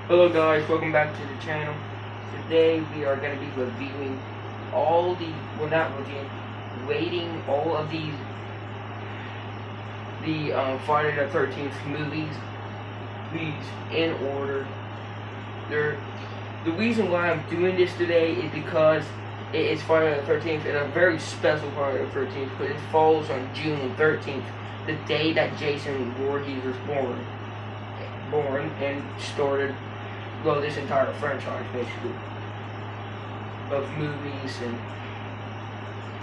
Hello guys, welcome back to the channel. Today we are going to be reviewing all the, well not reviewing, rating all of the Friday the 13th movies, in order. The reason why I'm doing this today is because it is Friday the 13th and a very special Friday the 13th because it falls on June 13th, the day that Jason Voorhees was born and started, well, this entire franchise basically of movies. And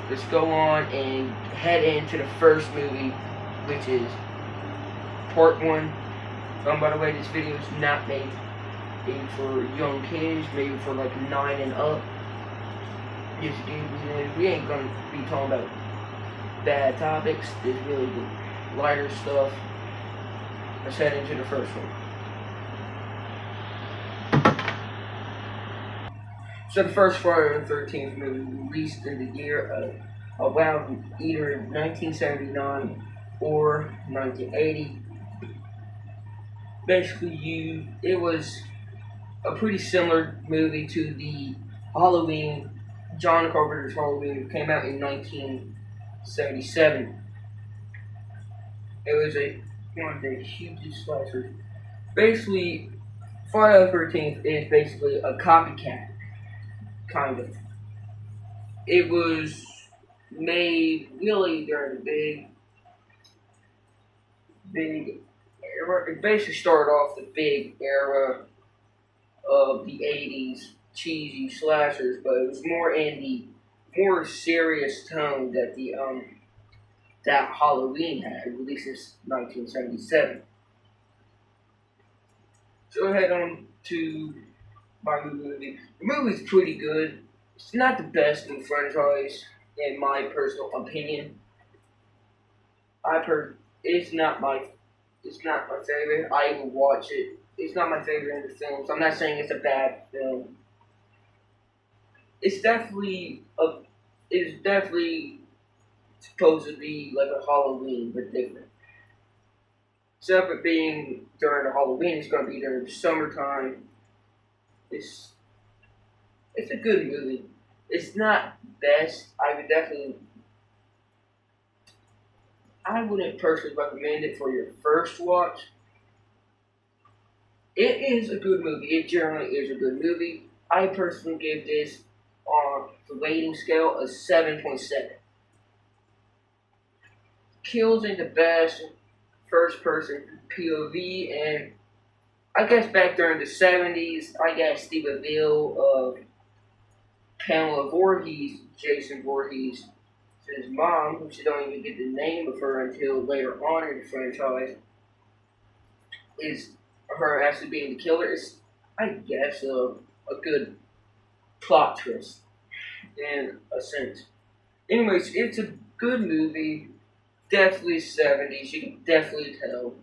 let's go on and head into the first movie, which is part 1. By the way, this video is not made for young kids, maybe for like 9 and up. We ain't gonna be talking about bad topics. This really good lighter stuff. Let's head into the first one. So the first Friday the 13th movie released in the year of around either 1979 or 1980. Basically, it was a pretty similar movie to the Halloween, John Carpenter's Halloween, that came out in 1977. It was one of the hugest slashers. Basically, Friday the 13th is basically a copycat, kind of. It was made really during the big era. It basically started off the big era of the 80s cheesy slashers, but it was more in the more serious tone that that Halloween had, released in 1977. So head on to my movie. The movie's pretty good. It's not the best in the franchise, in my personal opinion. It's not my favorite. I will watch it. It's not my favorite in the films. I'm not saying it's a bad film. It's definitely supposed to be like a Halloween, but different. Except for being during the Halloween, it's going to be during the summertime. It's a good movie. It's not best. I wouldn't personally recommend it for your first watch. It is a good movie. It generally is a good movie. I personally give this on the rating scale a 7.7. Kills in the best first person POV, and I guess back during the 70s, I guess the reveal of Pamela Voorhees, Jason Voorhees, his mom, which you don't even get the name of her until later on in the franchise, is her actually being the killer. Is, I guess, a good plot twist in a sense. Anyways, it's a good movie. Definitely 70s. You can definitely tell.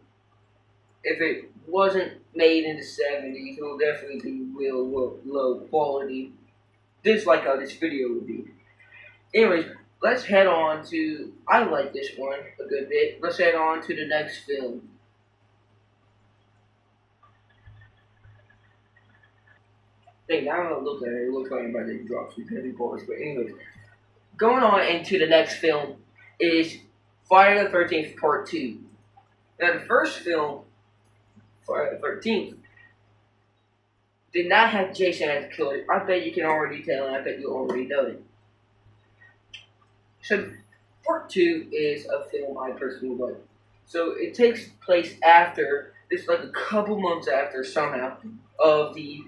If it wasn't made in the 70s, it will definitely be real low quality. Just like how this video would be. Anyways, let's head on to, I like this one a good bit. Let's head on to the next film. Now I'm gonna look at it. It looks like I'm about to drop some heavy bars. But anyways, going on into the next film is Friday the 13th Part 2. Now the first film, Friday the 13th, did not have Jason as a killer. I bet you can already tell, and I bet you already know it. So Part 2 is a film I personally like. So it takes place after, it's like a couple months after somehow of the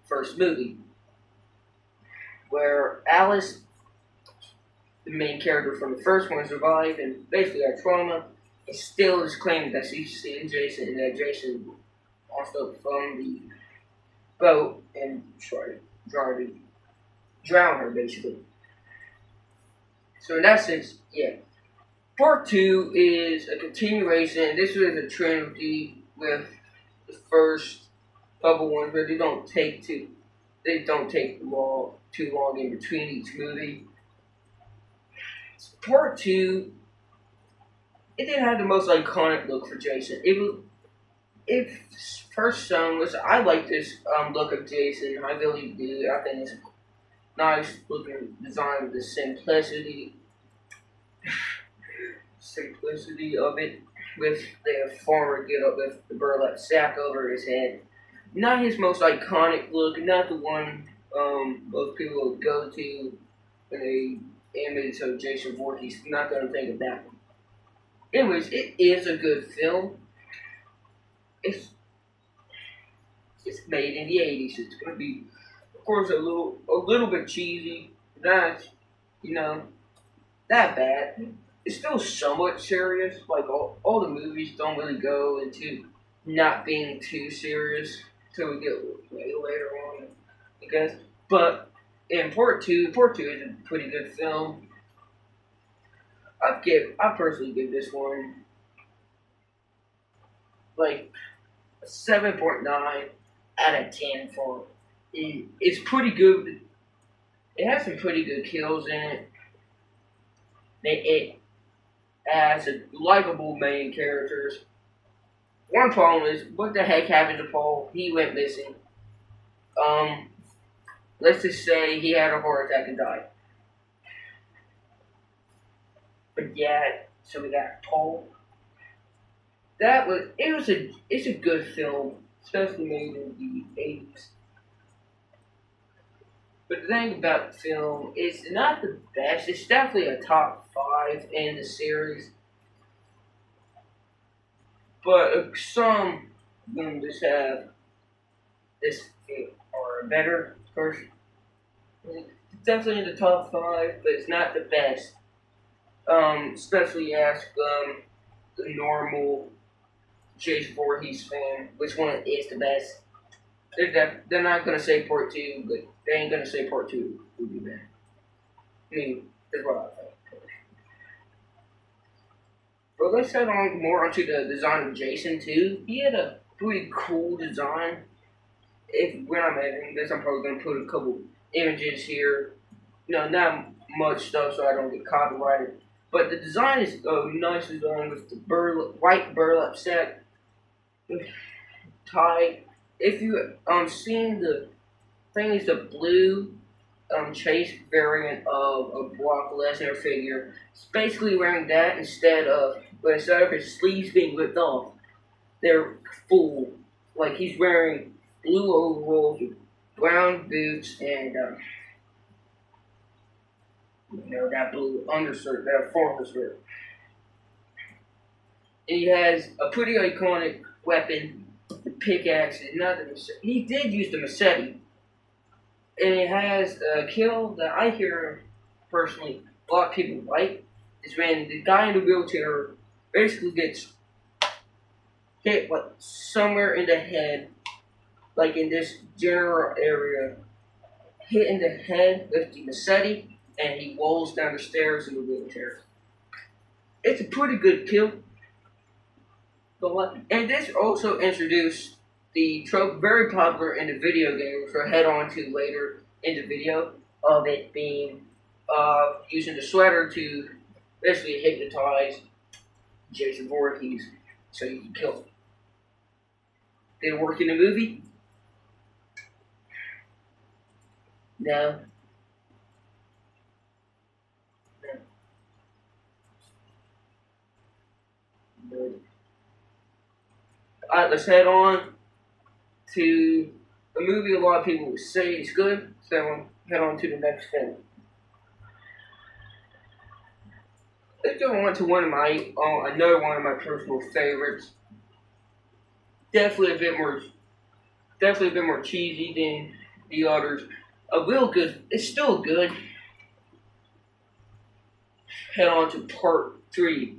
first movie, where Alice, the main character from the first one, survived and basically had trauma, and still is claiming that she's seen Jason and that Jason also from the boat and tried to drown her basically. So in that sense, yeah. Part 2 is a continuation. This was a trilogy with the first couple ones, but they don't take too long in between each movie. Part 2, it didn't have the most iconic look for Jason. if first some was, I like this look of Jason. I really do. I think it's a nice looking design with the simplicity of it, with the farmer get up with the burlap sack over his head. Not his most iconic look, not the one most people would go to when they animated to Jason Voorhees. Not gonna think of that one. Anyways, it is a good film. It's it's made in the '80s. It's gonna be, of course, a little bit cheesy. Not, you know, that bad. It's still somewhat serious. Like all the movies don't really go into not being too serious until we get way later on, I guess. But in part two is a pretty good film. I personally give this one like a 7.9 out of 10 for it. It's pretty good. It has some pretty good kills in it. It has a likable main characters. One problem is what the heck happened to Paul? He went missing. Um, let's just say he had a heart attack and died. But yeah, so we got Paul. It's a good film, especially made in the '80s. But the thing about the film is not the best. It's definitely a top five in the series. But some of them just have this are better. Of course, it's definitely in the top five, but it's not the best. Especially ask the normal Jason Voorhees fan which one is the best. They're not gonna say part two, but they ain't gonna say part two would be bad. I mean, that's what I think. But let's head on more onto the design of Jason too. He had a pretty cool design. If when I'm editing this, I'm probably gonna put a couple images here. Not much stuff so I don't get copyrighted. But the design is a nice design with the white burlap sack tie. If you seen the thing is the blue Chase variant of a Brock Lesnar figure. It's basically wearing that instead of his sleeves being ripped off, they're full. Like he's wearing blue overalls with brown boots and that blue undershirt, that formal shirt. And he has a pretty iconic weapon, the pickaxe. He did use the machete, and it has a kill that I hear personally a lot of people like. Is when the guy in the wheelchair basically gets hit like somewhere in the head, like in this general area, hit in the head with the machete, and he rolls down the stairs in the wheelchair. It's a pretty good kill. And this also introduced the trope very popular in the video game, which we'll head on to later in the video, of it being using the sweater to basically hypnotize Jason Voorhees so you can kill him. Did it work in the movie? No. No. Alright, let's head on to a movie a lot of people would say is good, so we'll head on to the next film. Let's go on to another one of my personal favorites. Definitely a bit more cheesy than the others. A real good, it's still good. Head on to part 3.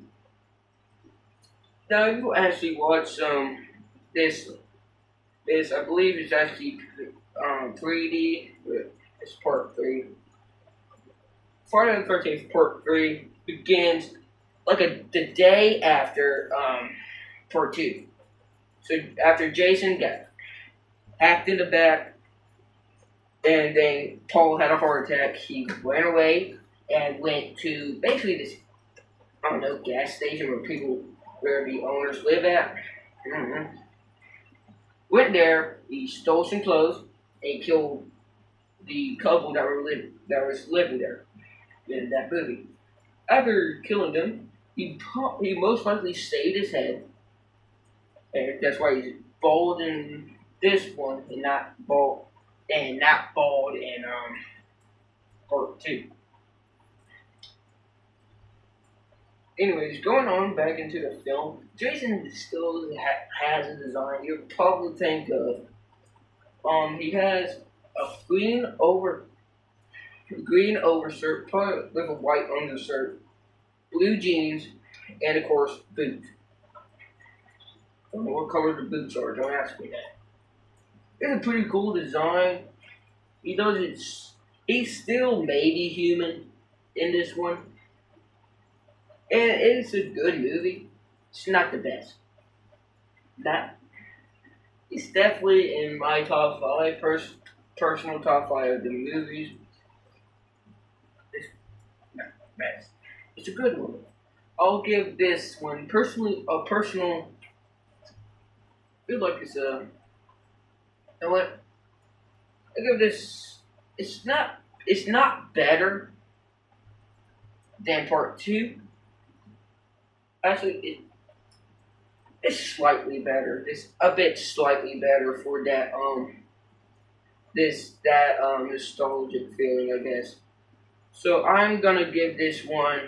Now you actually watch this I believe it's actually 3D. It's part 3. Friday the 13th part 3 begins like the day after part 2. So after Jason got hacked in the back, and then Paul had a heart attack, he ran away and went to basically this gas station where the owners live at. Mm-hmm. Went there, he stole some clothes, and killed the couple that was living there in that movie. After killing them, he most likely shaved his head, and that's why he's bald in this one and not bald in part two. Anyways, going on back into the film, Jason still has a design you would probably think of. He has a green overshirt, probably with a white undershirt, blue jeans, and of course boots. I don't know what color the boots are. Don't ask me that. It's a pretty cool design. He does it. He's still maybe human in this one, and it's a good movie. It's not the best. Not. It's definitely in my top five personal top five of the movies. It's not the best. It's a good one. I'll give this one personally a personal. I feel like it's a. You know what? I give this. It's not. It's not better than part two. Actually, it's slightly better. It's a bit slightly better for that nostalgic feeling, I guess. So I'm gonna give this one.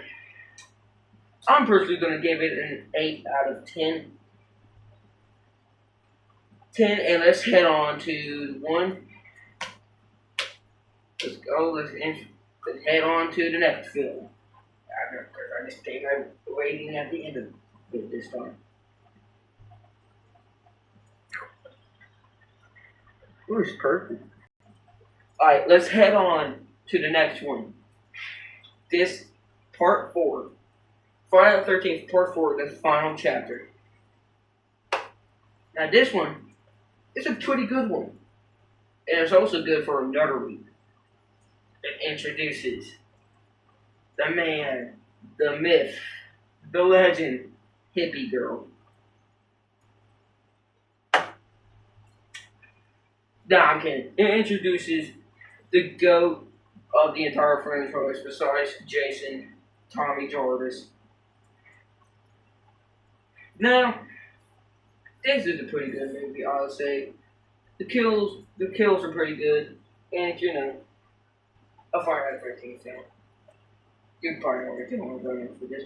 I'm personally gonna give it an 8 out of 10. 10, and let's head on to one. Let's go. Let's head on to the next film. I just stay my rating at the end of it this time. It was perfect. Alright, let's head on to the next one. This part 4. Friday the 13th, part 4, the final chapter. Now this one is a pretty good one. And it's also good for another week. It introduces the man, the myth, the legend, hippie girl. Nah, I'm kidding. It introduces the GOAT of the entire franchise besides Jason, Tommy Jarvis. Now, this is a pretty good movie, I would say. The kills are pretty good, and a Friday the 13th film. You probably already know what I'm going for this.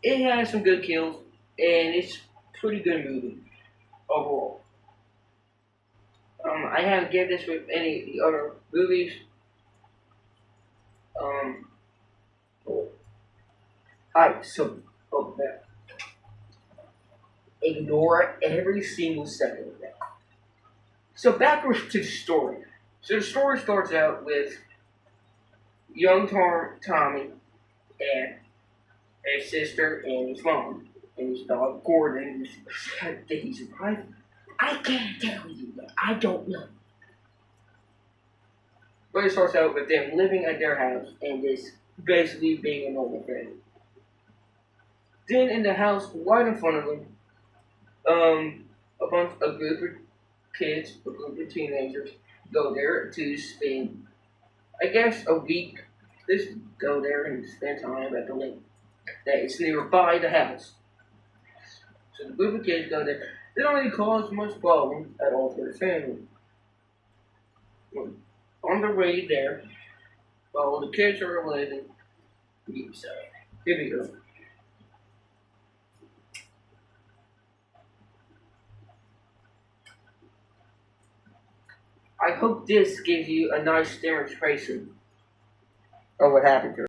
It has some good kills, and it's a pretty good movie overall. I haven't given this with any of the other movies. Um, Alright, so that. Ignore every single second of that. So backwards to the story. So the story starts out with young Tommy and his sister and his mom and his dog Gordon. Did he survive? I can't tell you that. I don't know. But it starts out with them living at their house and just basically being a normal family. Then in the house right in front of them, a group of kids, a group of teenagers, go there to spend, I guess, a week. Just go there and spend time at the lake that is nearby the house. So the group of kids go there. They don't really cause much problem at all for the family. On the way there, while the kids are living, so here we go. I hope this gives you a nice demonstration of what happened to her.